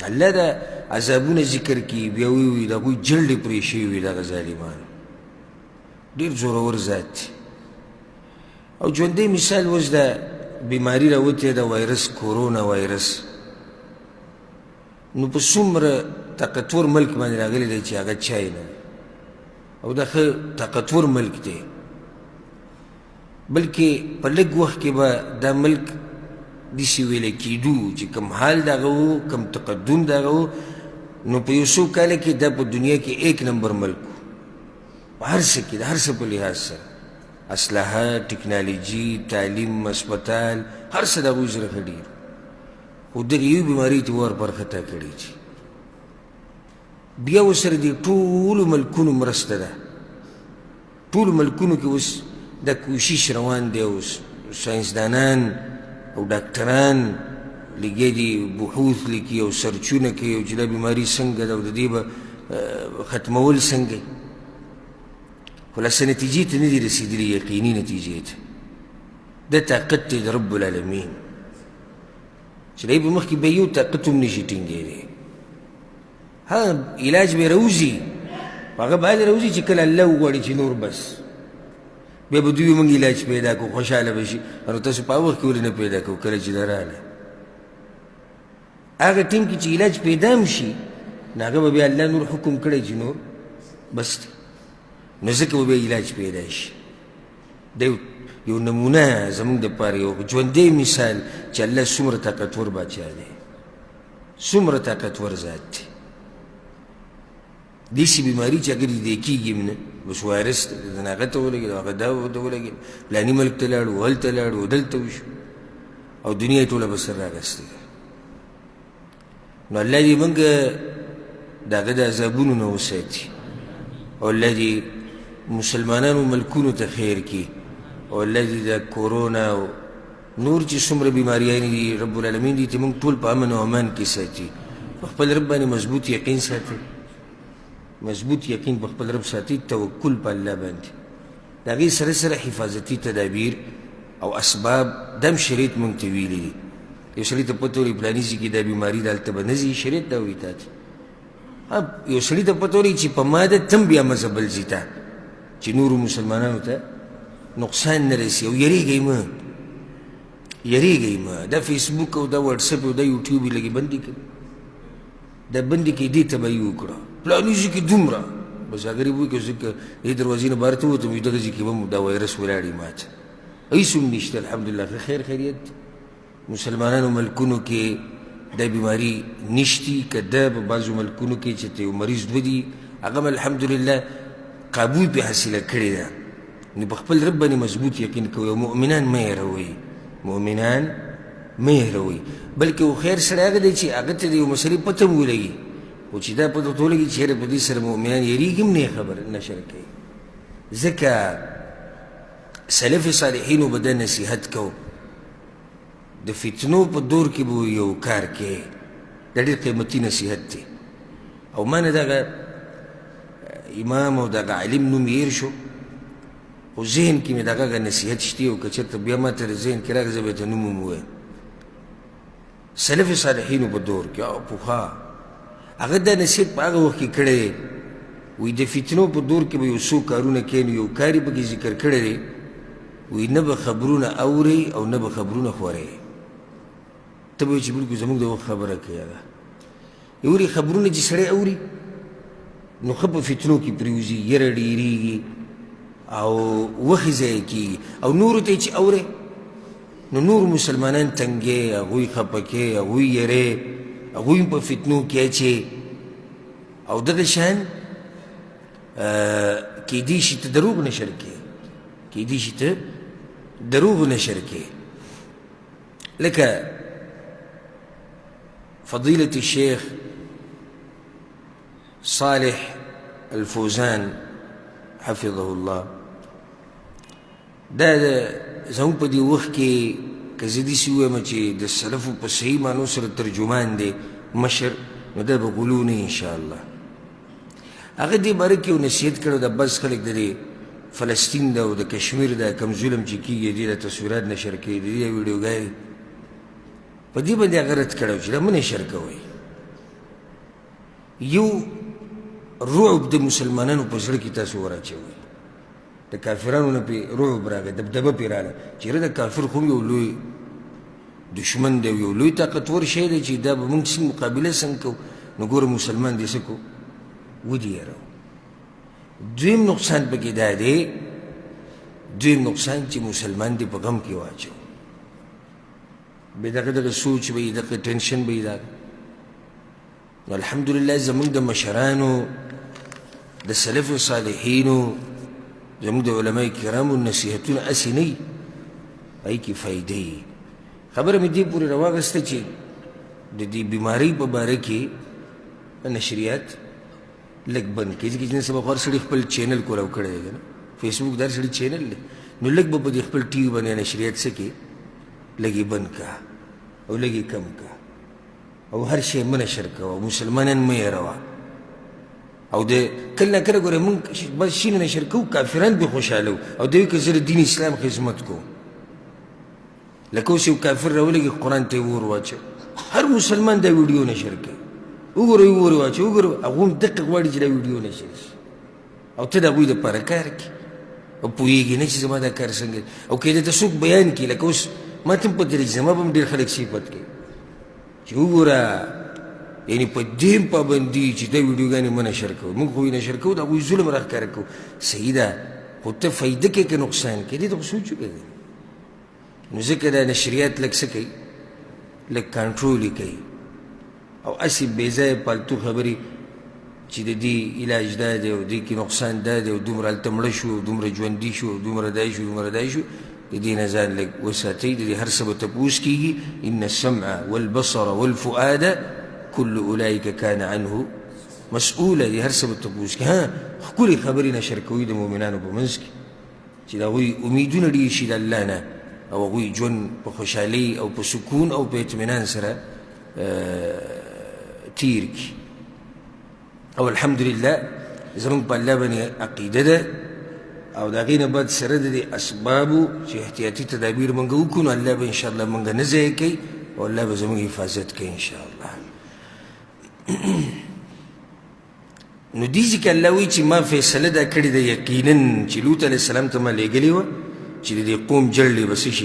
الله دا عذابونه ذکر کی بیا وی د هغوی جلدې پرې شوي وي دغه ظالمان ډېر زورور ذات دی او ژوندی مثال اوس د بیماري راوتې د وایرس کورونا وایرس نو په څومره طاقتور ملک باندې راغلی دی چې هغه چاینا او دا ښه طاقتور ملک دی بلکې په لږ وخت کې به دا ملک داسې ویلی کېدو چې کوم حال د هغه و کوم تقدم د هغه و نو په یو څو کاله کې دا په دنیا کې 1 نمبر ملک و په هر څه کې د هر څه په لحاظ سره اسلحه ټکنالوژي تعلیم اسپتال هر څه د هغوی سره ښه ډېر خو دغې یو بیمارۍ ته ور پرخطا کړي چې بیا ورسره د ټولو ملکونو مرسته ده ټولو ملکونو کې اوس دا کوشش روان دی اوس ساینسدانان او ډاکټران لګیا دي بحوث لیکي او سرچونه کوي او چې دا بیماري څنګه ده او د دې به ختمول څنګه خلاصه نتیجې ته نه دي رسېدلي یقیني نتیجې ته دا طاقت دی د رب العالمین چې دی به مخکې به یو طاقت هم نشي ټینګېدی ها علاج به راوځي هغه باید راوځي چې کله الله وغواړي چې نور بس بیا به دوی موږ علاج پیدا کړو خوشحاله به شي نو تاسو په هغه وخت کې ولې نه پیدا کړو کله چې دا راغله هغه ټیم کې چې علاج پیدا هم شي نو هغه به بیا الله نور حکم کړی چې نور بس دی نو ځکه به بیا علاج پیدا شي دا یو نمونه زموږ دپاره یو ژوندی مثال چې الله څومره طاقتور باچا دی څومره طاقتور ذات دی داسې بیماري چې اگر دې کېږي هم نه بس وایرس د هغه ته ولګېد هغه دا ورته ولګېد فلاني ملک ته لاړو هلته لاړو دلته وشو او دنیا یې ټوله به سر راغستې ده نو الله دې موږ د هغه د عذابونو نه وساتي او الله دې مسلمانانو ملکونو ته خیر کړي او الله دې د کورونا او نور چې څومره بیماریانې دي رب العالمین دې ته موږ ټول په امن او امان کې ساتي په خپل رب باندې مضبوط یقین ساتي مضبوط یقین په خپل رب ساتي توکل په الله باندې د هغې سره سره حفاظتي تدابیر او اسباب دم شریعت موږ ته ویلي دي یو سړي ته پته ولګي فلاني ځای کې دا بیماري ده هلته به نه ځي شریعت دا وایي تا ته یو سړي ته پته ولګي چې په ما ده ته هم بیا مزه بل ځي ته چې نورو مسلمانانو ته نقصان نه رسي او یریږئ مه یریږئ مه دا فیسبوک او دا واټساپ او دا یوټیوب یې لږې بندي کړي دا بندي کړي دې ته به یې وکړه فلاني ځای کې دومره بس اگر یې وایي که ځکه دې دروازې نه بهر ته ووتم وي دغه ځای کې به هم دا وایرس ولاړ ما ته هېڅ هم نشته الحمدلله خیر خیریت مسلمانانو ملکونو کې دا بیماري نشتي که دا په بعضو ملکونو کې چې ته یو مریض دوه دي هغه هم الحمدلله قابو پې حاصله کړې ده نو په خپل رب باندې مضبوط یقین کوئ او مؤمنان مه هېروئ مؤمنان مه هېروئ بلکې و خیر سړی هغه دی چې هغه ته د یو مسلې پته هم ولګي خو چې دا پته ورته ولګي چې یاره په دې سره مؤمنان یېرېږي هم نه خبر نشر کوي ځکه سلف صالحینو به دا نصیحت کو د فتنو په دور کې به یو کار کوي دا ډېر قیمتي نصیحت دی او ما نه دغه امام او دغه عالم نوم هېر شو خو ذهن کې مې دغه نصیحت شتي او که چېرته بیا ما ته ذهن کې راغی زه به یې ته نوم هم ووایم سلف صالحینو په دور کې او پخوا هغه دا نصیحت په هغه وخت کې کړی دی وایي د فتنو په دور کې به یو څو کارونه کوي نو یو کار یې پکې ذکر کړی دی وایي نه به خبرونه اورئ او نه به خبرونه خورئ ته به وایي چې بلکل زموږ د وخت خبره کوي هغه یورې خبرونه چې سړی اوري نو ښه په فتنو کې پرېوځي یره ډېرېږي او وخت یې ضایع کېږي او نورو ته یې چې اورئ نو نور مسلمانان تنګې هغوی خفه کې هغوی یرې هغوی په فتنو کې اچې او دغه شان کیدی شي ته دروغ نشر کې کیدی شي ته دروغ نشر کې لکه فضيلة الشيخ صالح الفوزان حفظه الله دا زموږ په دې وخت کې که زه داسې ووایم چې د سلفو په صحیح معنو سره ترجمان دی مشر نو دا به غلو نه انشاءالله هغه دې باره کې یو نصیحت کړی د بعض خلک د دې فلسطین ده او د کشمیر ده کوم ظلم چې کېږي دې د تصویرات نشر کوي د دې ویډیوګانې په دې باندې هغه رد کړی و چې دا مه نشر کوئ یو رعب د مسلمانانو په زړه کې تاسو وراچوئ، د کافرانو نه پې رعب راغی، دبدبه پې راغله چې یاره د کافر خو یو لوی دشمن دی، یو لوی طاقتور شی دی چې دا به موږ څنګه مقابله څنګه کوو. نو ګوره مسلمان دې څه کو ودې یاره. دویم نقصان پکې دا دی، دویم نقصان چې مسلمان دې په غم کې واچو، بې دغه سوچ به یې دغه ټینشن به یې دا. نو الحمدلله زمونږ د مشرانو د سلف صالحینو زمونږ د علماء کرامو نصیحتونه هسې نه وي، هغې کې فایده یي. خبره مې دې پورې راواغسته چې د دې بیمارۍ په باره کې نشریات لږ بند کړي، ځکه چې نن سبا خو هر سړي خپل چینل کولاو کړی دی که نه، فیسبوک د هر سړي چینل دی، نو لږ به په دې خپل ټي وي باندې نشریات څه کړي، لږ یې بند کړه او لږ یې کم کړه، او هر شی مه نشر کوه، مسلمانان مه هېروه. او د کله نه کله ګوره موږ بس شي نشر کوو، کافران پې خوشحاله وو او دوی که زه د دین اسلام خدمت کوم. لکه اوس یو کافر راولګي قرآن ته یې اور واچو، هر مسلمان دا ویډیو نشر کوي، وګورئ اور یې واچو، وګورئ هغه هم دقه غواړي چې دا ویډیو نشر شي، او ته د هغوی دپاره کار کړي او پوهېږي نه چې زما دا کار څنګه. او که یې درته څوک بیان کړي، لکه اوس ما ته هم پته لري چې زما به هم ډېر خلک صفت کوي چې وګوره یعنې په دې هم پابندي چې دا ویډیوګانې مه نشر کوو، موږ خو یې نشر کوو، د هغوی ظلم راښکاره کوو. صحیح ده، خو ته فایده کوې که نقصان کوې، دې ته خو سوچ وکړه. نو ځکه دا نشریات لږ څه کوي، لږ کنټرول یې کوي، او هسې بې ځایه پالتو خبرې چې د دې علاج دا دی او دې کې نقصان دا دی او دومره هلته مړه شو، دومره ژوندي شو، دومره دای شو، دومره دای شو، د دې نه ځان لږ وساتئ. د دې هر څه به تپوس کېږي. ان السمع والبصر والفؤاد كل اولئک کان عنه مسؤوله. دې هر څه به تپوس کېږي. ها ښکلې خبرې نشر کوي د مؤمنانو په منځ کې چې د هغوی امیدونه ډېر شي د الله نه، او هغوی ژوند په خوشحالۍ او په سکون او په اطمینان سره تیر کړي. او الحمدلله زمونږ په الله باندې عقیده ده، او د هغې نه بعد سره د دې اسبابو چې احتیاطي تدابیر موږ وکړو، نو الله به انشاءالله موږ نه ضایع کوي او الله به زموږ حفاظت کوي انشاءالله. نو دې ځکه الله وایي چې ما فیصله دا کړې ده یقینا چې لوط علیه السلام ته ما لېږلې وه چې د دې قوم جړلې به څه شي